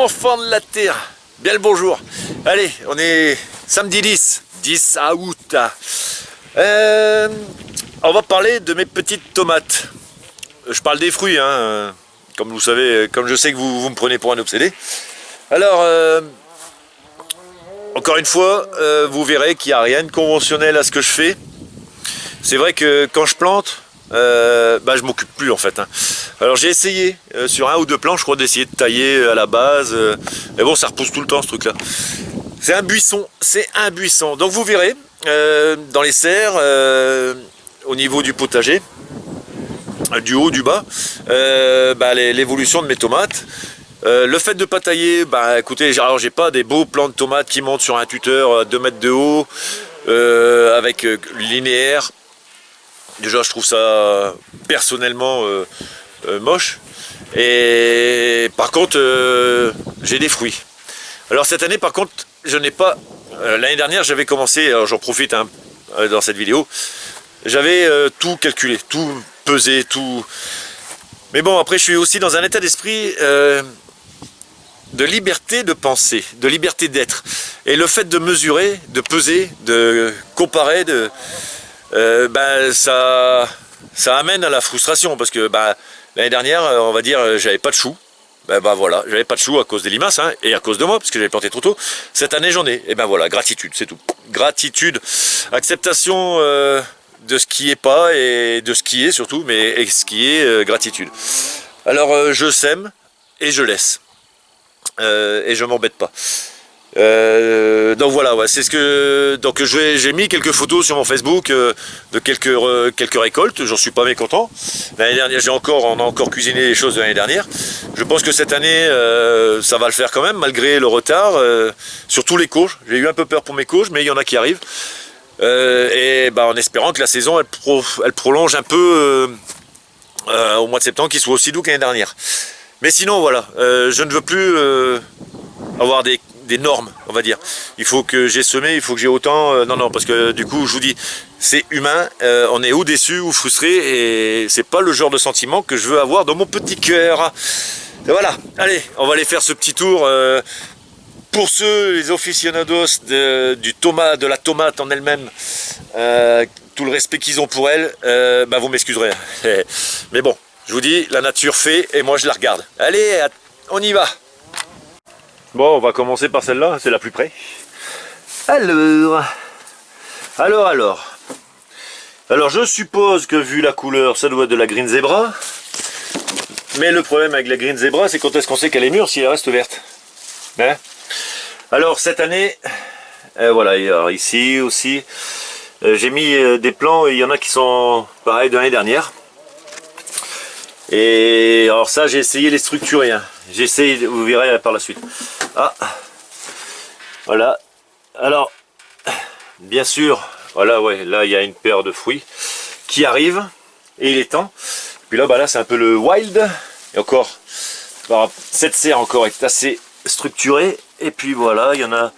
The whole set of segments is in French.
Enfants de la terre, bien le bonjour. Allez, on est samedi 10 août. On va parler de mes petites tomates. Je parle des fruits, hein, comme vous savez, comme je sais que vous me prenez pour un obsédé. Alors, encore une fois, vous verrez qu'il n'y a rien de conventionnel à ce que je fais. C'est vrai que quand je plante, je m'occupe plus en fait, hein. Alors j'ai essayé sur un ou deux plants, je crois, d'essayer de tailler à la base, mais bon, ça repousse tout le temps ce truc là. C'est un buisson, donc vous verrez dans les serres, au niveau du potager, du haut, du bas, l'évolution de mes tomates. Le fait de ne pas tailler, écoutez, alors j'ai pas des beaux plants de tomates qui montent sur un tuteur à 2 mètres de haut, avec linéaire. Déjà, je trouve ça personnellement moche. Et par contre, j'ai des fruits. Alors cette année, par contre, je n'ai pas. L'année dernière, j'avais commencé. Alors j'en profite dans cette vidéo. J'avais tout calculé, tout pesé, tout. Mais bon, après, je suis aussi dans un état d'esprit de liberté de penser, de liberté d'être. Et le fait de mesurer, de peser, de comparer, ça amène à la frustration parce que l'année dernière, on va dire, j'avais pas de choux. Voilà, j'avais pas de choux à cause des limaces, hein, et à cause de moi parce que j'avais planté trop tôt. Cette année, j'en ai. Et voilà, gratitude, c'est tout. Gratitude, acceptation de ce qui est pas et de ce qui est surtout, mais ce qui est gratitude. Alors je sème et je laisse et je m'embête pas. Donc voilà, ouais, c'est ce que. Donc j'ai mis quelques photos sur mon Facebook de quelques récoltes. J'en suis pas mécontent. L'année dernière, on a encore cuisiné les choses de l'année dernière. Je pense que cette année, ça va le faire quand même, malgré le retard. Surtout les courges. J'ai eu un peu peur pour mes courges, mais il y en a qui arrivent. En espérant que la saison elle prolonge un peu au mois de septembre, qu'il soit aussi doux que l'année dernière. Mais sinon, voilà, je ne veux plus avoir des normes, on va dire. Il faut que j'ai semé, il faut que j'ai autant. Non, parce que du coup, je vous dis, c'est humain. On est ou déçu ou frustré, et c'est pas le genre de sentiment que je veux avoir dans mon petit cœur. Et voilà, allez, on va aller faire ce petit tour. Pour ceux, les aficionados de la tomate en elle-même, tout le respect qu'ils ont pour elle, vous m'excuserez. Mais bon, je vous dis, la nature fait et moi je la regarde. Allez, on y va. Bon, on va commencer par celle-là, c'est la plus près. Alors, je suppose que vu la couleur, ça doit être de la Green Zebra. Mais le problème avec la Green Zebra, c'est quand est-ce qu'on sait qu'elle est mûre si elle reste verte, hein? Alors cette année, voilà, alors ici aussi, j'ai mis des plants, et il y en a qui sont pareils de l'année dernière. Et alors ça, j'ai essayé de les structurer, hein. J'ai essayé, vous verrez par la suite. Ah, voilà. Alors, bien sûr, voilà, ouais, là il y a une paire de fruits qui arrivent, et il est temps. Puis là, c'est un peu le wild. Et encore, cette serre encore est assez structurée. Et puis voilà, il y en a.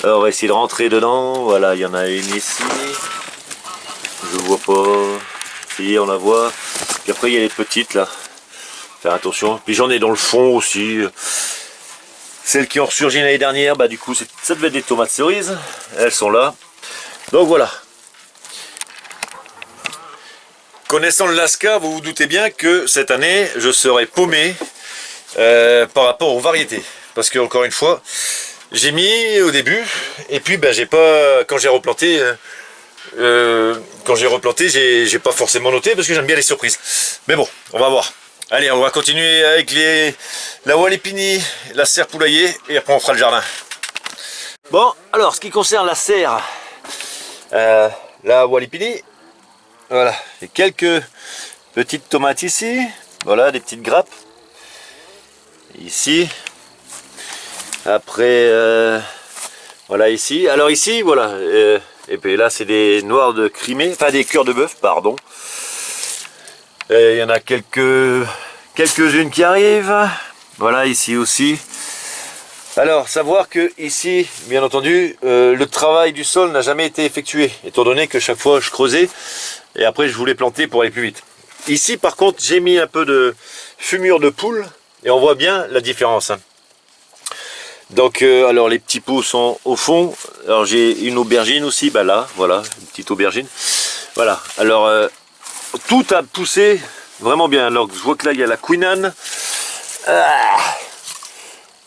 Alors, on va essayer de rentrer dedans. Voilà, il y en a une ici. Je vois pas. Si, on la voit. Puis après, il y a les petites là. Faire attention. Puis j'en ai dans le fond aussi. Celles qui ont ressurgi l'année dernière, du coup, ça devait être des tomates cerises. Elles sont là. Donc voilà. Connaissant le Lasca, vous vous doutez bien que cette année, je serai paumé par rapport aux variétés. Parce que, encore une fois, j'ai mis au début, et puis j'ai pas. Quand j'ai replanté, j'ai pas forcément noté parce que j'aime bien les surprises. Mais bon, on va voir. Allez, on va continuer avec la Walipini, la serre poulailler, et après on fera le jardin. Bon, alors, ce qui concerne la serre, la Walipini, voilà, j'ai quelques petites tomates ici, voilà, des petites grappes, ici, après, voilà ici, alors ici, voilà, et puis là c'est des noirs de Crimée, enfin des cœurs de bœuf, pardon. Il y en a quelques-unes qui arrivent. Voilà, ici aussi. Alors, savoir que ici, bien entendu, le travail du sol n'a jamais été effectué, étant donné que chaque fois je creusais et après je voulais planter pour aller plus vite. Ici, par contre, j'ai mis un peu de fumure de poule et on voit bien la différence, hein. Donc alors les petits pots sont au fond. Alors j'ai une aubergine aussi, bah là, voilà, une petite aubergine. Voilà, alors tout a poussé vraiment bien. Alors je vois que là il y a la Queen Anne,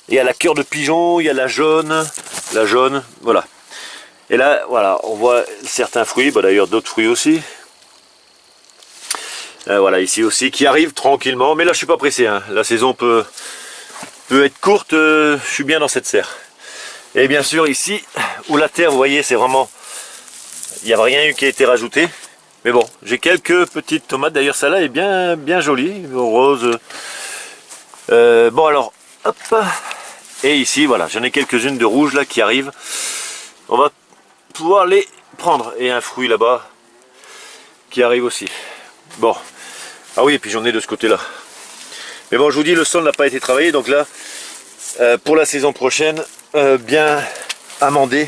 il y a la cœur de pigeon, il y a la jaune, voilà. Et là, voilà, on voit certains fruits, bah, d'ailleurs d'autres fruits aussi. Voilà, ici aussi, qui arrivent tranquillement. Mais là, je suis pas pressé, hein. La saison peut être courte, je suis bien dans cette serre. Et bien sûr, ici, où la terre, vous voyez, c'est vraiment... Il n'y a rien eu qui a été rajouté. Mais bon, j'ai quelques petites tomates. D'ailleurs, celle-là est bien jolie, rose. Bon, alors, hop. Et ici, voilà, j'en ai quelques-unes de rouges, là, qui arrivent. On va pouvoir les prendre. Et un fruit là-bas qui arrive aussi. Bon. Ah oui, et puis j'en ai de ce côté-là. Mais bon, je vous dis, le sol n'a pas été travaillé. Donc là, pour la saison prochaine, bien amendé.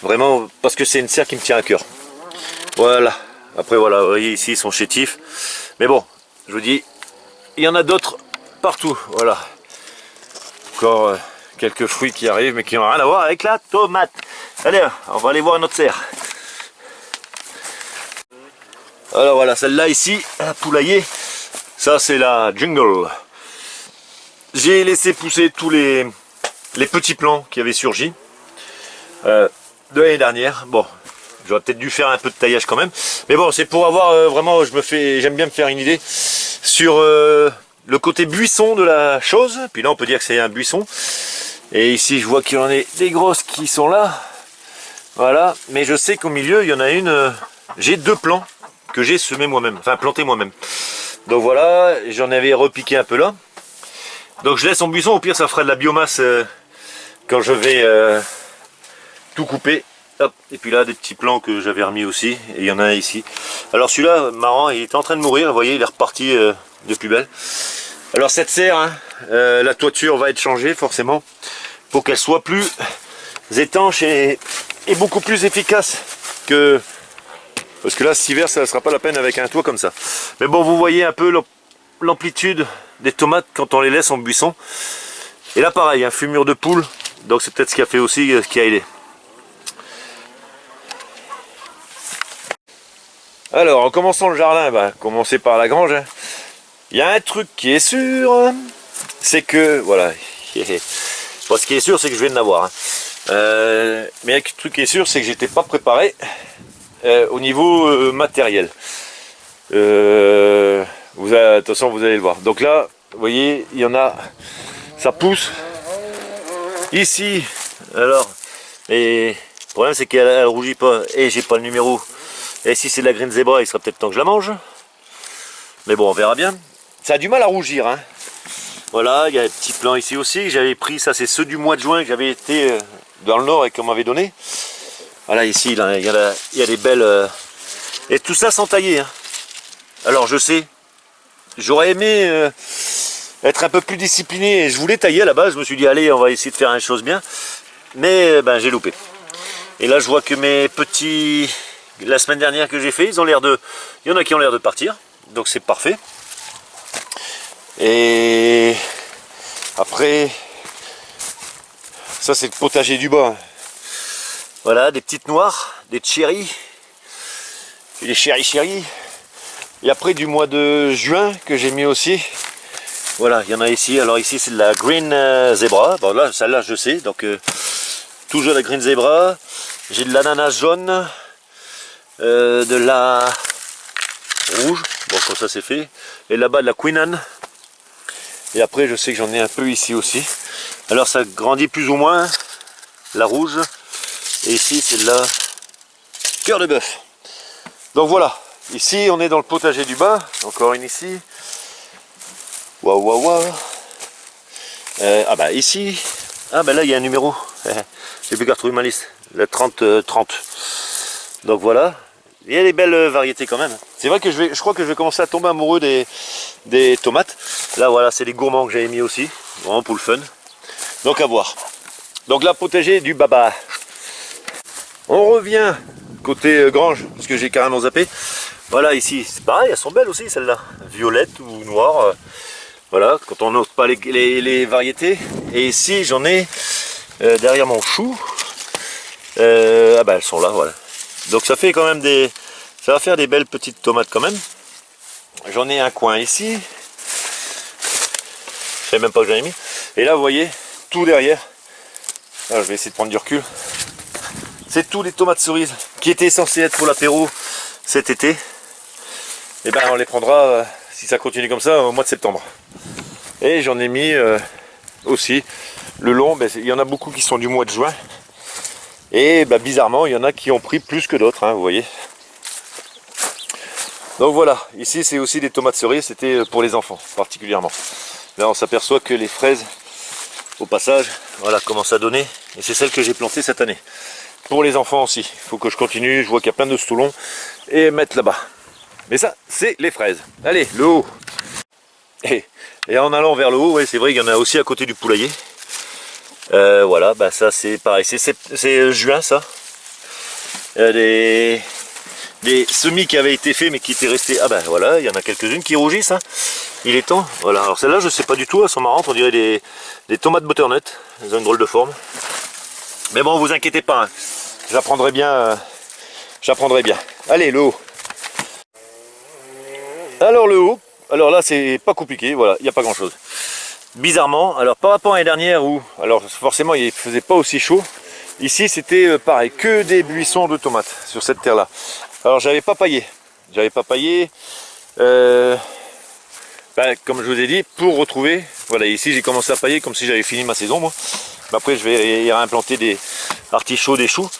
Vraiment, parce que c'est une serre qui me tient à cœur. Voilà. Après, voilà, vous voyez ici, ils sont chétifs. Mais bon, je vous dis, il y en a d'autres partout. Voilà. Encore quelques fruits qui arrivent, mais qui n'ont rien à voir avec la tomate. Allez, on va aller voir notre serre. Alors voilà, celle-là ici, un poulailler, ça c'est la Jungle. J'ai laissé pousser tous les petits plants qui avaient surgi de l'année dernière. Bon, j'aurais peut-être dû faire un peu de taillage quand même. Mais bon, c'est pour avoir vraiment, j'aime bien me faire une idée sur le côté buisson de la chose. Puis là, on peut dire que c'est un buisson. Et ici, je vois qu'il y en a des grosses qui sont là. Voilà, mais je sais qu'au milieu, il y en a une... j'ai deux plants que j'ai semé moi-même, enfin planté moi-même. Donc voilà, j'en avais repiqué un peu là. Donc je laisse en buisson, au pire ça fera de la biomasse quand je vais tout couper. Hop. Et puis là des petits plants que j'avais remis aussi, et il y en a un ici. Alors celui-là, marrant, il était en train de mourir, vous voyez, il est reparti de plus belle. Alors cette serre, hein, la toiture va être changée forcément, pour qu'elle soit plus étanche et beaucoup plus efficace que... Parce que là, cet hiver, ça ne sera pas la peine avec un toit comme ça. Mais bon, vous voyez un peu l'amplitude des tomates quand on les laisse en buisson. Et là, pareil, un fumure de poule. Donc c'est peut-être ce qui a fait aussi, ce qui a aidé. Alors, en commençant le jardin, bah, commencer par la grange. Il y a un truc qui est sûr, c'est que, voilà. Bon, ce qui est sûr, c'est que je viens de l'avoir. Hein. Mais un truc qui est sûr, c'est que j'étais pas préparé. Au niveau matériel, de toute façon vous allez le voir. Donc là, vous voyez, il y en a, ça pousse ici. Alors, et le problème c'est qu'elle rougit pas et j'ai pas le numéro. Et si c'est de la Green Zebra, il sera peut-être temps que je la mange. Mais bon, on verra bien. Ça a du mal à rougir, hein. Voilà, il y a des petits plants ici aussi. J'avais pris, ça c'est ceux du mois de juin que j'avais été dans le nord et qu'on m'avait donné. Voilà, ici, là, il y a des belles... Et tout ça sans tailler. Hein. Alors, je sais, j'aurais aimé être un peu plus discipliné. Et je voulais tailler à la base. Je me suis dit, allez, on va essayer de faire une chose bien. Mais ben, j'ai loupé. Et là, je vois que mes petits... La semaine dernière que j'ai fait, ils ont l'air de... Il y en a qui ont l'air de partir. Donc, c'est parfait. Et... Après... Ça, c'est le potager du bas. Voilà, des petites noires, des cherries, des cherries. Et après du mois de juin que j'ai mis aussi, voilà, il y en a ici. Alors ici c'est de la Green Zebra. Bon là, celle-là je sais, donc toujours la Green Zebra. J'ai de l'ananas jaune, de la rouge, bon comme ça c'est fait. Et là-bas de la Queen Anne. Et après je sais que j'en ai un peu ici aussi. Alors ça grandit plus ou moins, la rouge. Et ici c'est de la cœur de bœuf. Donc voilà, ici on est dans le potager du bas, encore une ici. Waouh waouh waouh. Ah bah ici, ah bah là il y a un numéro. J'ai plus qu'à retrouver ma liste, le 30-30. Donc voilà, il y a des belles variétés quand même. C'est vrai que je crois que je vais commencer à tomber amoureux des tomates. Là voilà, c'est les gourmands que j'avais mis aussi, vraiment pour le fun. Donc à voir. Donc là, potager du baba. On revient côté grange, parce que j'ai carrément zappé. Voilà, ici, c'est pareil, elles sont belles aussi celles-là. Violettes ou noires. Voilà, quand on n'ose pas les variétés. Et ici j'en ai derrière mon chou. Ah bah elles sont là, voilà. Donc ça fait quand même des... Ça va faire des belles petites tomates quand même. J'en ai un coin ici. Je savais même pas que j'en ai mis. Et là vous voyez, tout derrière. Alors, je vais essayer de prendre du recul. C'est tous les tomates cerises qui étaient censées être pour l'apéro cet été. Et ben on les prendra, si ça continue comme ça, au mois de septembre. Et j'en ai mis aussi le long, ben, il y en a beaucoup qui sont du mois de juin. Et ben, bizarrement, il y en a qui ont pris plus que d'autres, hein, vous voyez. Donc voilà, ici c'est aussi des tomates cerises, c'était pour les enfants particulièrement. Là on s'aperçoit que les fraises, au passage, voilà, commencent à donner. Et c'est celle que j'ai plantée cette année. Pour les enfants aussi, il faut que je continue, je vois qu'il y a plein de stoulons. Et mettre là-bas. Mais ça, c'est les fraises. Allez, le haut. Et en allant vers le haut, ouais, c'est vrai qu'il y en a aussi à côté du poulailler. Voilà, bah ça c'est pareil, c'est juin ça. Des semis qui avaient été faits mais qui étaient restés. Ah ben voilà, il y en a quelques-unes qui rougissent. Hein. Il est temps. Voilà, alors celles-là je sais pas du tout, elles sont marrantes, on dirait des tomates butternut. Elles ont une drôle de forme. Mais bon, vous inquiétez pas, hein. J'apprendrai bien. Allez, le haut. Alors le haut, alors là c'est pas compliqué, voilà, il n'y a pas grand chose. Bizarrement, alors par rapport à l'année dernière où, alors forcément il faisait pas aussi chaud, ici c'était pareil, que des buissons de tomates sur cette terre là. Alors j'avais pas paillé, comme je vous ai dit, pour retrouver, voilà, ici j'ai commencé à pailler comme si j'avais fini ma saison moi. Après je vais y réimplanter des artichauts, des choux,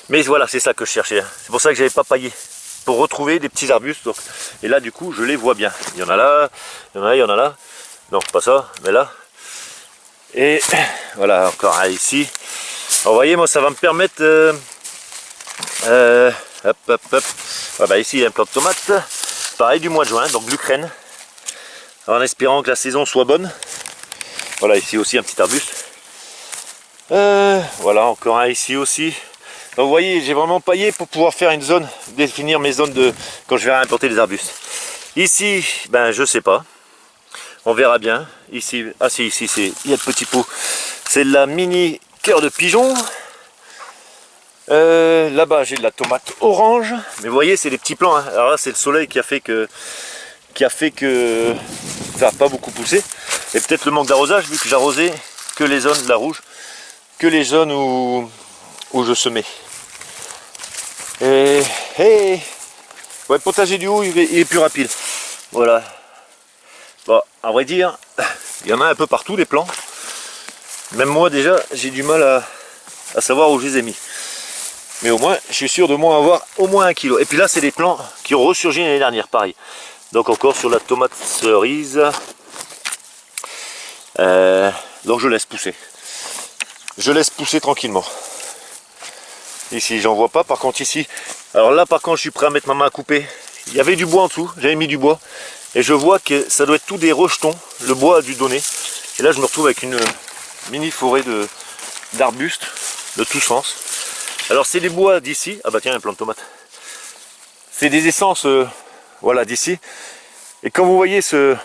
mais voilà, c'est ça que je cherchais, c'est pour ça que j'avais pas paillé. Pour retrouver des petits arbustes, donc. Et là du coup je les vois bien, il y en a là, il y en a là, non pas ça, mais là, et voilà encore un ici. Alors, vous voyez, moi ça va me permettre, hop, ah, bah, ici il y a un plant de tomates, pareil du mois de juin, donc l'Ukraine, en espérant que la saison soit bonne. Voilà, ici aussi un petit arbuste, voilà encore un ici aussi. Donc vous voyez, j'ai vraiment paillé pour pouvoir faire une zone, définir mes zones de quand je vais réimplanter les arbustes. Ici, ben je sais pas. On verra bien. Ici, ah si, ici il y a le petit pot. C'est de la mini cœur de pigeon. Là-bas j'ai de la tomate orange. Mais vous voyez, c'est des petits plants. Hein. Alors là, c'est le soleil qui a fait que ça n'a pas beaucoup poussé. Et peut-être le manque d'arrosage, vu que j'arrosais que les zones de la rouge, que les zones où je semais. Et ouais, le potager du haut il est plus rapide. Voilà. Bon, à vrai dire, il y en a un peu partout des plants. Même moi déjà, j'ai du mal à savoir où je les ai mis. Mais au moins, je suis sûr de moins avoir au moins 1 kilo. Et puis là, c'est des plants qui ont ressurgi l'année dernière, pareil. Donc encore sur la tomate cerise. Donc je laisse pousser. Je laisse pousser tranquillement. Ici j'en vois pas, par contre ici, alors là par contre je suis prêt à mettre ma main à couper. Il y avait du bois en dessous, j'avais mis du bois. Et je vois que ça doit être tout des rejetons, le bois a dû donner. Et là je me retrouve avec une mini forêt d'arbustes de tous sens. Alors c'est des bois d'ici, ah bah tiens un plant de tomate. C'est des essences voilà d'ici. Et quand vous voyez ce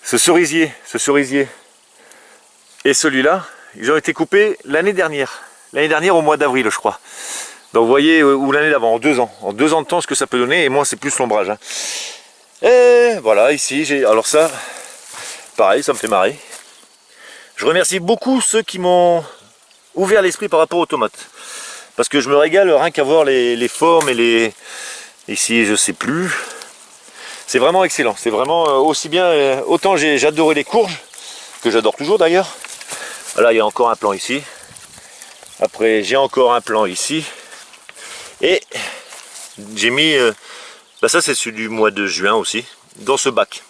cerisier et celui-là, ils ont été coupés l'année dernière. L'année dernière au mois d'avril je crois. Donc vous voyez, ou l'année d'avant, en 2 ans. En 2 ans de temps ce que ça peut donner, et moi c'est plus l'ombrage. Hein. Et voilà, ici j'ai. Alors ça, pareil, ça me fait marrer. Je remercie beaucoup ceux qui m'ont ouvert l'esprit par rapport aux tomates. Parce que je me régale rien qu'à voir les formes et les. Ici je sais plus. C'est vraiment excellent. C'est vraiment aussi bien. Autant j'ai adoré les courges, que j'adore toujours d'ailleurs. Là il y a encore un plant ici. Après j'ai encore un plant ici. Et j'ai mis, ça c'est celui du mois de juin aussi, dans ce bac.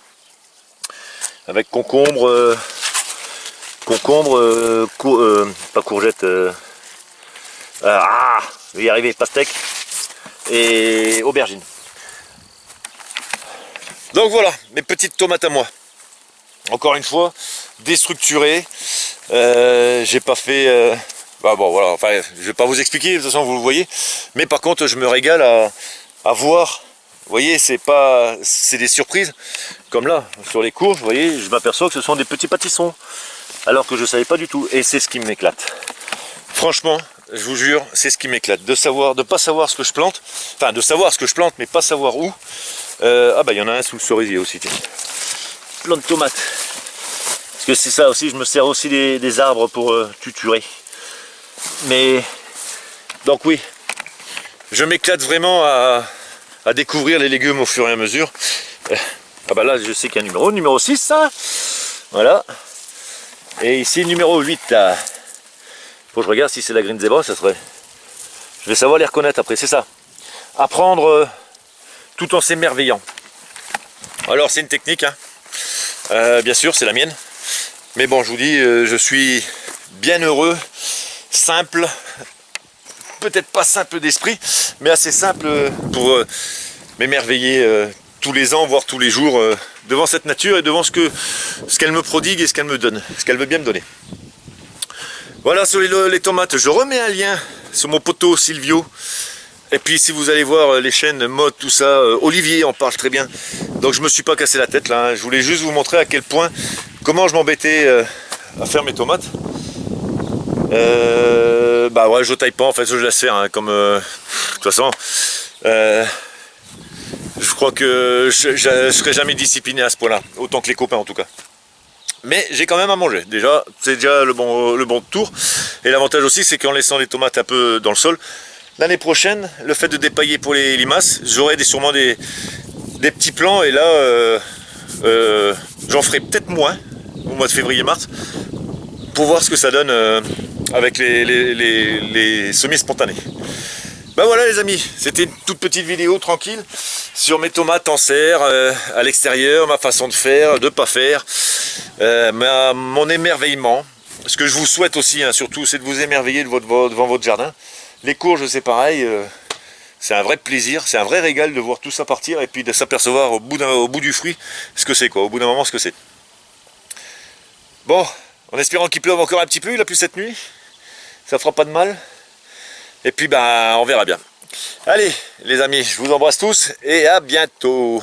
Avec concombre, pas courgette, je vais y arriver, pastèque et aubergine. Donc voilà, mes petites tomates à moi. Encore une fois, déstructurées. J'ai pas fait... bon voilà, enfin je vais pas vous expliquer, de toute façon vous le voyez. Mais par contre je me régale à voir Vous voyez, c'est des surprises. Comme là, sur les courges, vous voyez, je m'aperçois que ce sont des petits pâtissons. Alors que je ne savais pas du tout. Et c'est ce qui m'éclate. Franchement, je vous jure, c'est ce qui m'éclate. De pas savoir ce que je plante. Enfin, de savoir ce que je plante, mais pas savoir où. Ah bah, il y en a un sous le cerisier aussi. Tiens. Plein de tomates. Parce que c'est ça aussi, je me sers aussi des arbres pour tuturer. Mais, donc oui, je m'éclate vraiment à découvrir les légumes au fur et à mesure. Ah bah là, je sais qu'il y a un numéro 6, ça. Voilà. Et ici, numéro 8, là. Faut que je regarde si c'est la Green Zebra, ça serait... Je vais savoir les reconnaître après, c'est ça. Apprendre tout en s'émerveillant. Alors, c'est une technique, hein. Bien sûr, c'est la mienne. Mais bon, je vous dis, je suis bien heureux, simple, peut-être pas simple d'esprit, mais assez simple pour m'émerveiller tous les ans, voire tous les jours, devant cette nature et devant ce qu'elle me prodigue et ce qu'elle me donne, ce qu'elle veut bien me donner. Voilà, sur les tomates, je remets un lien sur mon poteau Silvio. Et puis si vous allez voir les chaînes mode, tout ça, Olivier en parle très bien. Donc je me suis pas cassé la tête là, hein. Je voulais juste vous montrer à quel point, comment je m'embêtais à faire mes tomates. Bah ouais, je taille pas en fait, je laisse faire, hein, comme de toute façon. Je crois que je serai jamais discipliné à ce point-là, autant que les copains en tout cas. Mais j'ai quand même à manger, déjà, c'est déjà le bon tour. Et l'avantage aussi, c'est qu'en laissant les tomates un peu dans le sol, l'année prochaine, le fait de dépailler pour les limaces, j'aurai sûrement des petits plants. Et là, j'en ferai peut-être moins au mois de février-mars pour voir ce que ça donne avec les semis spontanés. Ben voilà les amis, c'était une toute petite vidéo tranquille sur mes tomates en serre à l'extérieur, ma façon de faire, de pas faire, mon émerveillement. Ce que je vous souhaite aussi, hein, surtout, c'est de vous émerveiller devant votre jardin. Les courges, c'est pareil, c'est un vrai plaisir, c'est un vrai régal de voir tout ça partir et puis de s'apercevoir au bout du fruit ce que c'est, quoi, au bout d'un moment ce que c'est. Bon, en espérant qu'il pleuve encore un petit peu, il a plu cette nuit, ça fera pas de mal. Et puis ben on verra bien. Allez les amis, je vous embrasse tous et à bientôt.